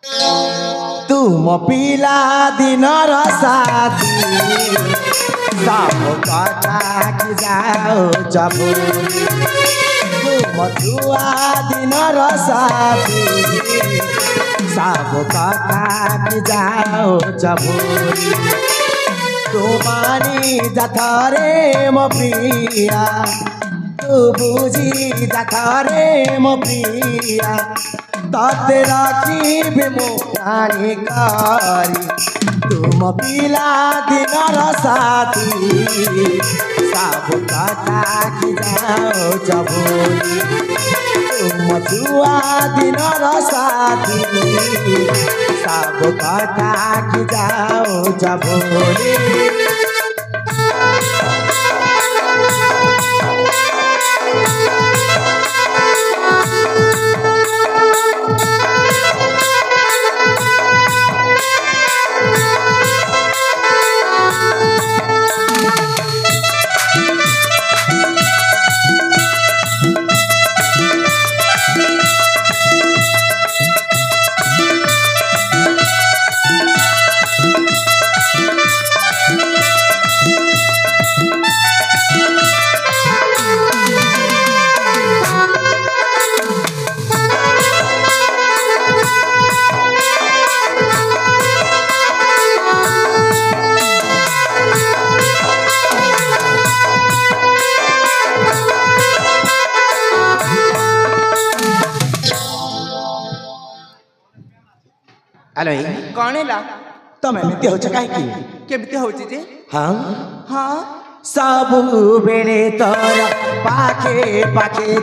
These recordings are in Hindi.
तुम पिला दिन साथी सब कथा कि जाओ चबोली तुम छुआ दिन साथी सब कथा कि जाओ चबोली तुमानी जाथरे मो प्रिया तू बुझी जाथरे मो प्रिया तते राखी मो प्राणी करी तुम पिला दिन साथी सब कथा कि जाओ चबोली तुम छुआ दिन साथी सब कथा कि जाओ चबोली हेलो कौन है तमें एमती हो कहीं केमती होची जे हाँ हाँ सबु बेले तोर पाखे पाखे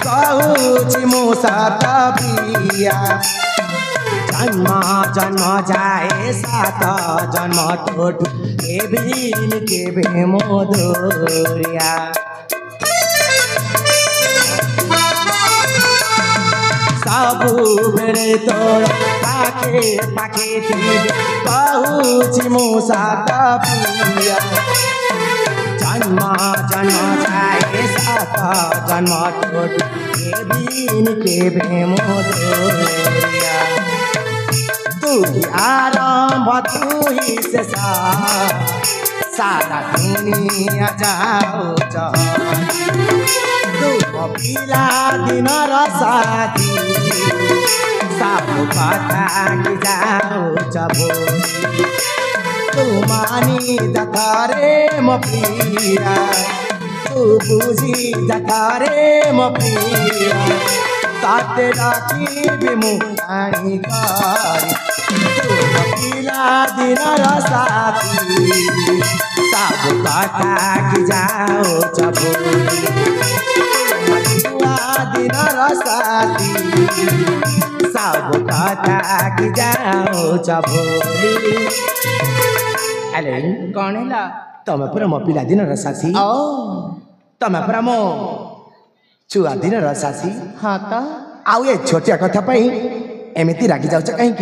कहूँ मु सत प्रिया जन्म जन्म जाए सात जन्म तोटू के मोदरिया सबु बेले तोर पाखे पाखे कहूँ मु सत प्रिया जन्म जन्म जाए सात जन्म तोटू के मोदरिया तू ही आरंभ तू ही शेष सारा दुनिया जाओ तुम पिला दिन साथी सब कथा कि जाओ चबोली तुमानी जाथरे मो प्रिया तू बुझी जाथरे मो प्रिया ताते राखी मु प्राणी करी तुम पिला दिन साथी सब कथा कि जाओ चबोली दिन साथी सब कथा कि जाओ चबोली हेलो कौन है तमें पूरा मो पिला दिन साथी तमें पूरा मो छुआ दिन साथी हाँ तो आउ ये छोटिया कथा एमती रागी जाऊच कहीं